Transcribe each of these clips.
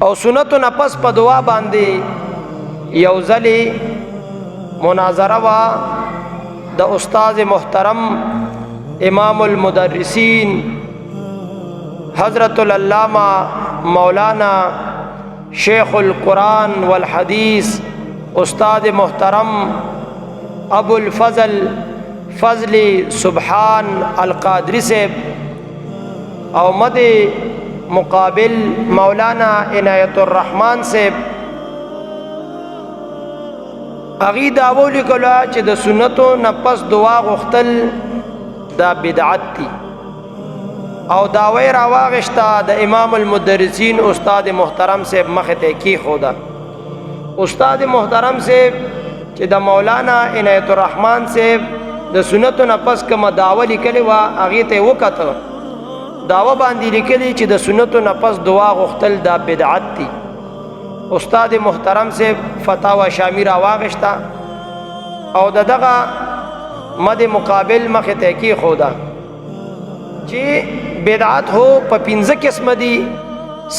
او سنتو نه پس په دعا باندې یو ځلې مناظره وا د استاد محترم امام المدرسین حضرت العلامہ مولانا شیخ القرآن والحدیث استاد محترم ابو الفضل فضل سبحان القادری صاحب او مد مقابل مولانا عنایت الرحمن صاحب اغي داوو لیکلا چې د سنتو نه پس دعا غختل دا بدعت دي او داوی راواغشتا د امام المدرسین استاد محترم صاحب مخ ته کی خدا استاد محترم صاحب چې د مولانا عنایت الرحمن صاحب د سنتو نه پس کوم داوا لیکلی وا اغه ته وکړه داوا باندې لیکلی چې د سنتو نه پس دعا غختل دا بدعت دي استاد محترم صاحب فتاوا شامی راواغشتا او دغه مد مقابل مخ ته کی خدا چې بدعت هو په 15 قسم دي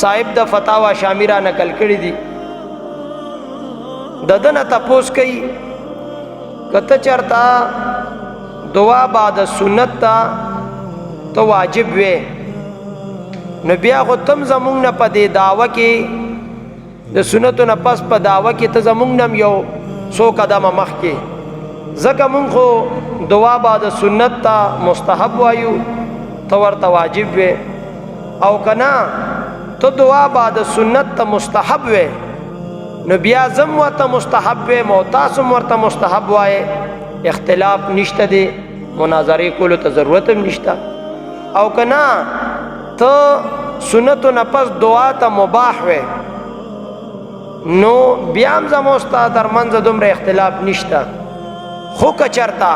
صاحب د فتاوا شامی را نقل کړی دي ددن تپوس کوي کته چرتا دعا بعد سنت تا تو واجب وي نو بیا خو تم زمونږ نه په دې داوا کې د سنتو نه پس په داوا کې ته زمونږ نم یو 100 قدمه مخ کې ځکه مونږ خو دعا بعد سنت تا مستحب وایو تو ورته واجب وي او کنا تو دعا بعد سنت تا مستحب وي نو بیا زم ورته مستحب وي موتاسم ورته مستحب وای اختلاف نشته دی مناظره کولو ته ضرورت هم نشته او کنا ته سنت نه پس دعا ته مباح وي نو بیا هم زم استاد درمنځ دومره اختلاف نشته خو کچرتا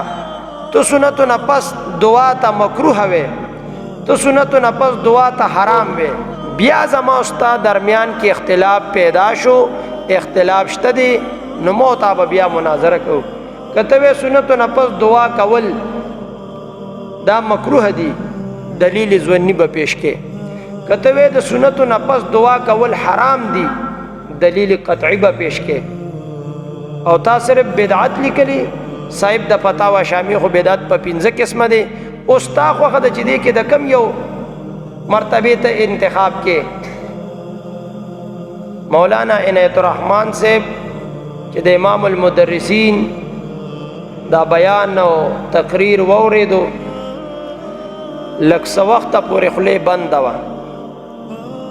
تو سنت نه پس دعا ته مکروه وي تو سنت نه پس دعا ته حرام وي بیا زم استاد درمیان کې اختلاف پیدا شو اختلاف شته دی نو موتابه بیا مناظره کو کته سنت نه پس دعا کول دا مکروه دی دلیل ځونی به پیش کې کته د سنت نه پس دعا کول حرام دی دلیل قطعی به پیش کې او تاسو صرف بدعت لیکلی صاحب د فتاوا شامی خو بدعت په 15 قسمه دی استاد خو خدای چې دی کې د کم یو مرتبه ته انتخاب کې مولانا عنایت الرحمن صاحب چې د امام المدرسین دا بیان او تقریر ووریدو لک څه وخت پورې خله بند و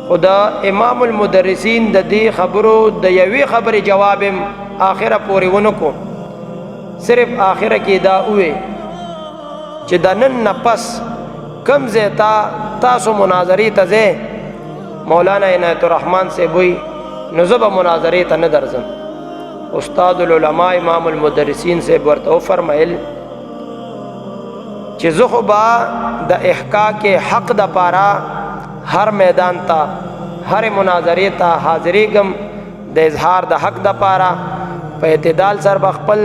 خدا امام المدرسین د دې خبرو د یوې خبرې جواب اخره پورې ونکو صرف اخره کې دا وې چې د نن نفس کم زیتا تاسو مناظرې ته ځه مولانا عنایت الرحمن صاحب وی نو زب مناظره ته نه درځم استاد العلماء امام المدرسین سے ورته فرمایل چې زه خو با د احقاق حق د پاره هر میدان ته هر مناظره ته حاضرېږم د اظهار د حق د پاره په اعتدال سره خپل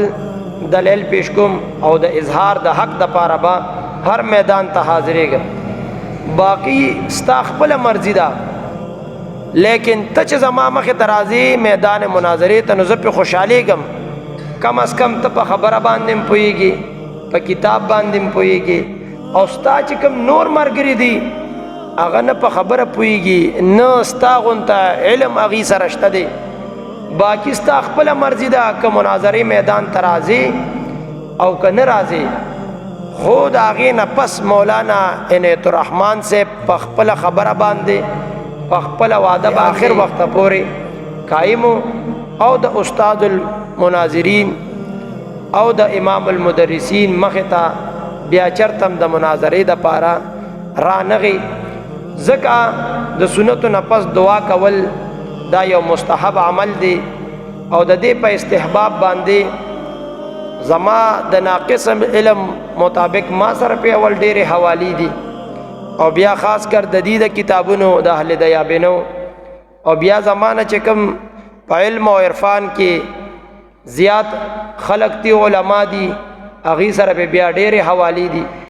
دلیل پیش کوم او د اظهار د حق د پاره با هر میدان ته حاضرېږم باقی ستا خپل مرضی ده لیکن ته چې زما مخې درازي میدان مناظره ته نو زه په خوشحالېږم کم از کم ته په خبره باندې پوهېږي په کتاب باندې پوهېږي او ستا چې کوم نور ملګري دي هغه نه په خبره پوهېږي نه ستا غونته علم هغې سره شته دی باقي ستا خپله مرضي ده که مناظرې میدان ته راځي او که نه راځي خو د هغې نه پس مولانا عنایت الرحمن صاحب په خپله خبره باندې خپل وعده به آخر وخت پورې قائم او د استاد المناظرین او د امام المدرسین مخته بیا چرتم د مناظرې د پاره را نغي زکه د سنت نه پس دعا کول دا یو مستحب عمل دی او د دې په استحباب باندې زما د ناقص علم مطابق ما سره په اول ډېرې حوالی دي او بیا خاص کر د دې د کتابونو د اهل دیابینو او بیا زمانه چې کوم په علم او عرفان کې زیات خلق تی علما دي اغي سره بیا ډېرې حوالی دي